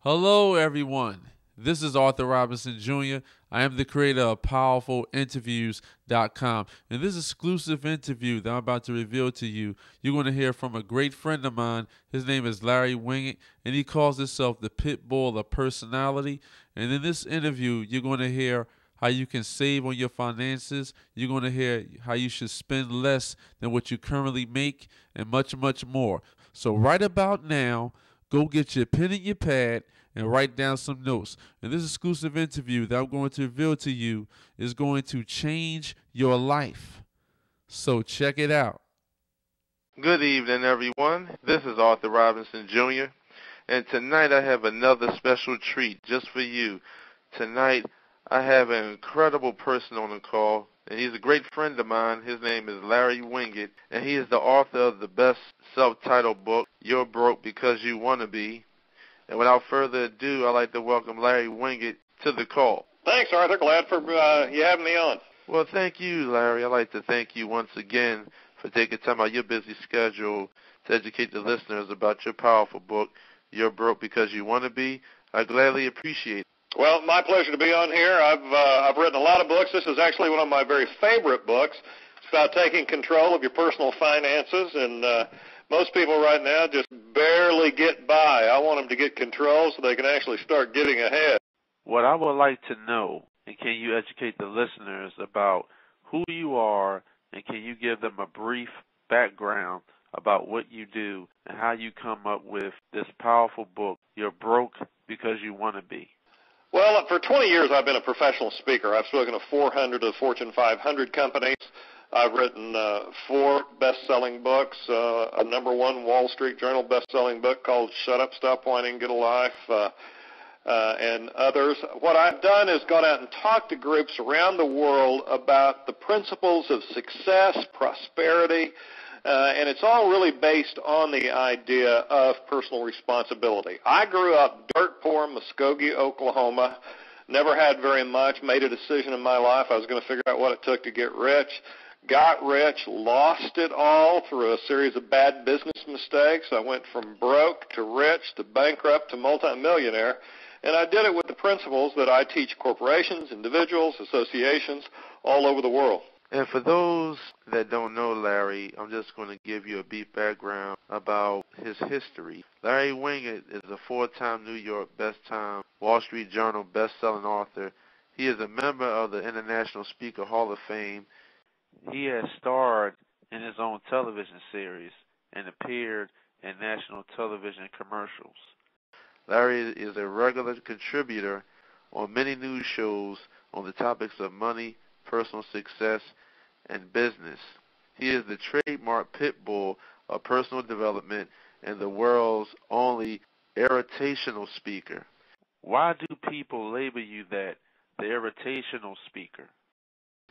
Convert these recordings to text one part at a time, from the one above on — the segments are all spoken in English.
Hello, everyone. This is Arthur Robinson Jr. I am the creator of PowerfulInterviews.com. In this exclusive interview that I'm about to reveal to you, you're going to hear from a great friend of mine. His name is Larry Winget, and he calls himself the pit bull of personality. And in this interview, you're going to hear how you can save on your finances. You're going to hear how you should spend less than what you currently make, and much, much more. So right about now, go get your pen and your pad and write down some notes. And this exclusive interview that I'm going to reveal to you is going to change your life. So check it out. Good evening, everyone. This is Arthur Robinson Jr., and tonight I have another special treat just for you. Tonight I have an incredible person on the call, and he's a great friend of mine. His name is Larry Winget, and he is the author of the best self-titled book, You're Broke Because You Want to Be. And without further ado, I'd like to welcome Larry Winget to the call. Thanks, Arthur. Glad for you having me on. Well, thank you, Larry. I'd like to thank you once again for taking time out of your busy schedule to educate the listeners about your powerful book, You're Broke Because You Want to Be. I gladly appreciate it. Well, my pleasure to be on here. I've written a lot of books. This is actually one of my very favorite books. It's about taking control of your personal finances, and most people right now just barely get by. I want them to get control so they can actually start getting ahead. What I would like to know, and can you educate the listeners about who you are, and can you give them a brief background about what you do and how you come up with this powerful book, You're Broke Because You Want to Be? Well, for 20 years I've been a professional speaker. I've spoken to 400 of the Fortune 500 companies. I've written 4 best-selling books, a #1 Wall Street Journal best-selling book called Shut Up, Stop Whining, Get a Life, and others. What I've done is gone out and talked to groups around the world about the principles of success, prosperity, and it's all really based on the idea of personal responsibility. I grew up dirt poor in Muskogee, Oklahoma, never had very much, made a decision in my life. I was going to figure out what it took to get rich. Got rich, lost it all through a series of bad business mistakes. I went from broke to rich to bankrupt to multimillionaire, and I did it with the principles that I teach corporations, individuals, associations all over the world. And for those that don't know Larry, I'm just going to give you a brief background about his history. Larry Winget is a 4-time New York best-time Wall Street Journal best-selling author. He is a member of the International Speaker Hall of Fame. He has starred in his own television series and appeared in national television commercials. Larry is a regular contributor on many news shows on the topics of money, personal success, and business. He is the trademark pit bull of personal development and the world's only irritational speaker. Why do people label you that, the irritational speaker?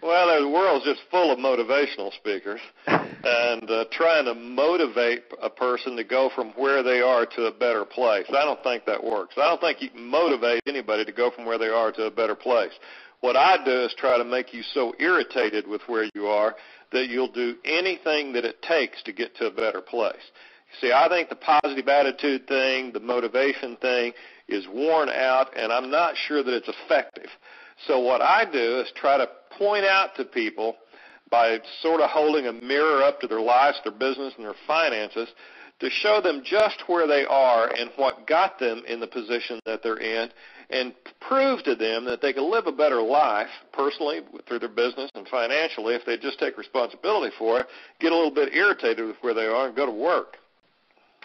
Well, the world's just full of motivational speakers and trying to motivate a person to go from where they are to a better place. I don't think that works. I don't think you can motivate anybody to go from where they are to a better place. What I do is try to make you so irritated with where you are that you'll do anything that it takes to get to a better place. See, I think the positive attitude thing, the motivation thing is worn out, and I'm not sure that it's effective. So what I do is try to point out to people by sort of holding a mirror up to their lives, their business, and their finances to show them just where they are and what got them in the position that they're in, and prove to them that they can live a better life personally, through their business, and financially if they just take responsibility for it, get a little bit irritated with where they are, and go to work.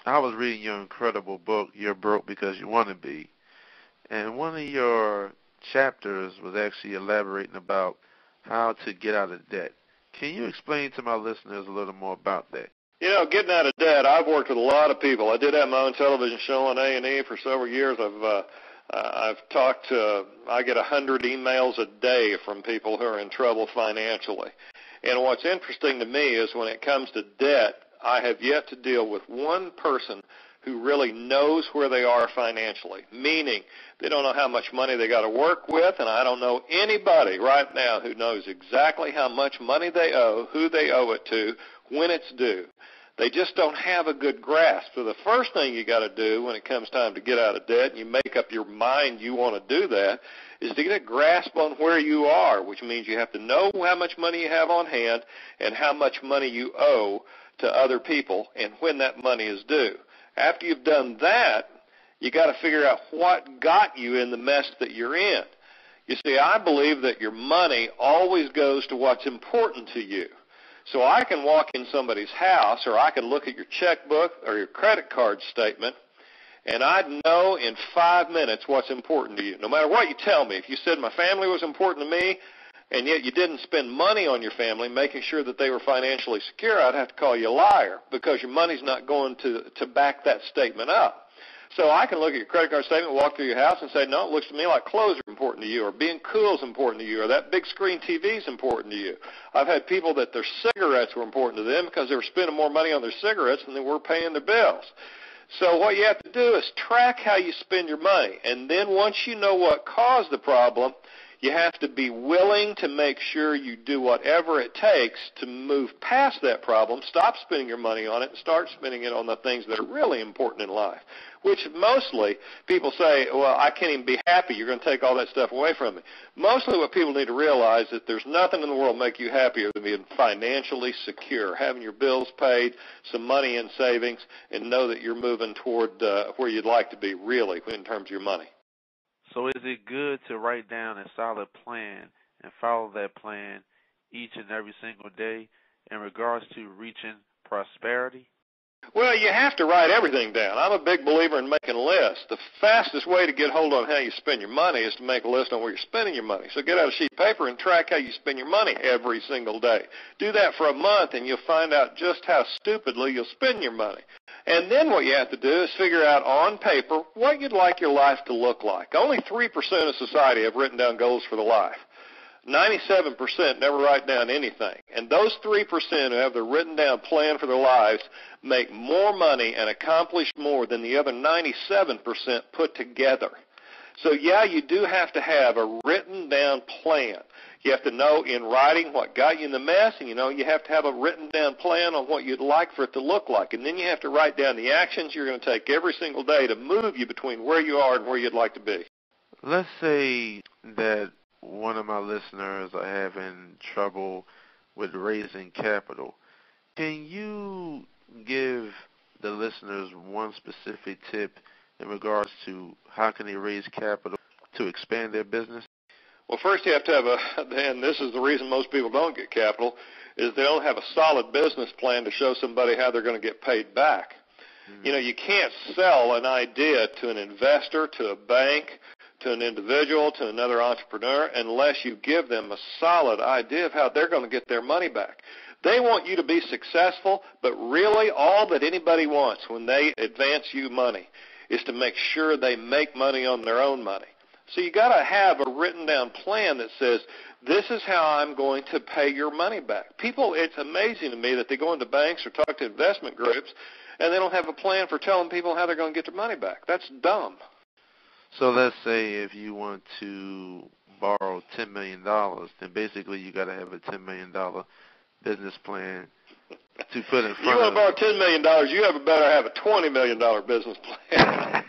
I was reading your incredible book, You're Broke Because You Want to Be, and one of your chapters was actually elaborating about how to get out of debt. Can you explain to my listeners a little more about that? You know, getting out of debt, I've worked with a lot of people. I did have my own television show on A&E for several years. I've talked to, I get 100 emails a day from people who are in trouble financially. And what's interesting to me is when it comes to debt, I have yet to deal with one person who really knows where they are financially, meaning they don't know how much money they got to work with, and I don't know anybody right now who knows exactly how much money they owe, who they owe it to, when it's due. They just don't have a good grasp. So the first thing you got to do when it comes time to get out of debt, and you make up your mind you want to do that, is to get a grasp on where you are, which means you have to know how much money you have on hand and how much money you owe to other people and when that money is due. After you've done that, you got to figure out what got you in the mess that you're in. You see, I believe that your money always goes to what's important to you. So I can walk in somebody's house, or I can look at your checkbook or your credit card statement, and I'd know in 5 minutes what's important to you. No matter what you tell me, if you said my family was important to me, and yet you didn't spend money on your family making sure that they were financially secure, I'd have to call you a liar, because your money's not going to back that statement up. So I can look at your credit card statement, walk through your house, and say, no, it looks to me like clothes are important to you, or being cool is important to you, or that big screen TV is important to you. I've had people that their cigarettes were important to them because they were spending more money on their cigarettes than they were paying their bills. So what you have to do is track how you spend your money. And then once you know what caused the problem, you have to be willing to make sure you do whatever it takes to move past that problem, stop spending your money on it, and start spending it on the things that are really important in life, which mostly people say, well, I can't even be happy. You're going to take all that stuff away from me. Mostly what people need to realize is that there's nothing in the world make you happier than being financially secure, having your bills paid, some money in savings, and know that you're moving toward where you'd like to be really in terms of your money. So is it good to write down a solid plan and follow that plan each and every single day in regards to reaching prosperity? Well, you have to write everything down. I'm a big believer in making lists. The fastest way to get hold on how you spend your money is to make a list on where you're spending your money. So get out a sheet of paper and track how you spend your money every single day. Do that for a month, and you'll find out just how stupidly you'll spend your money. And then what you have to do is figure out on paper what you'd like your life to look like. Only 3% of society have written down goals for their life. 97% never write down anything. And those 3% who have the written down plan for their lives make more money and accomplish more than the other 97% put together. So, yeah, you do have to have a written down plan. You have to know in writing what got you in the mess, and, you have to have a written down plan on what you'd like for it to look like. And then you have to write down the actions you're going to take every single day to move you between where you are and where you'd like to be. Let's say that one of my listeners are having trouble with raising capital. Can you give the listeners one specific tip in regards to how can they raise capital to expand their business? Well, first you have to have and this is the reason most people don't get capital, is they don't have a solid business plan to show somebody how they're going to get paid back. Mm-hmm. You can't sell an idea to an investor, to a bank, to an individual, to another entrepreneur, unless you give them a solid idea of how they're going to get their money back. They want you to be successful, but really all that anybody wants when they advance you money is to make sure they make money on their own money. So you got to have a written down plan that says, this is how I'm going to pay your money back. People, it's amazing to me that they go into banks or talk to investment groups and they don't have a plan for telling people how they're going to get their money back. That's dumb. So let's say if you want to borrow $10 million, then basically you got to have a $10 million business plan to put in front of you. You want to borrow $10 million, you better have a $20 million business plan.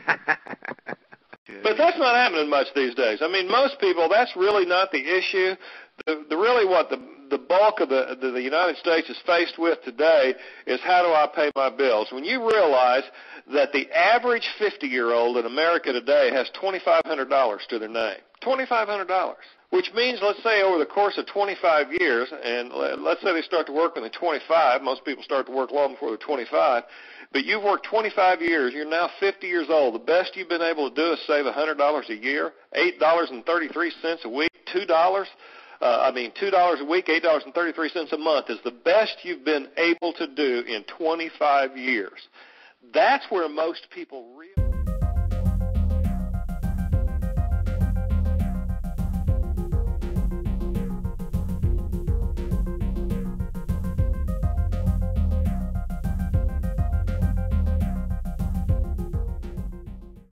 But that's not happening much these days. I mean, most people, that's really not the issue. Really what the bulk of the United States is faced with today is how do I pay my bills? When you realize that the average 50-year-old in America today has $2,500 to their name, $2,500, which means, let's say, over the course of 25 years, and let's say they start to work when they're 25. Most people start to work long before they're 25. But you've worked 25 years. You're now 50 years old. The best you've been able to do is save $100 a year, $8.33 a week, $2 a week, $8.33 a month is the best you've been able to do in 25 years. That's where most people really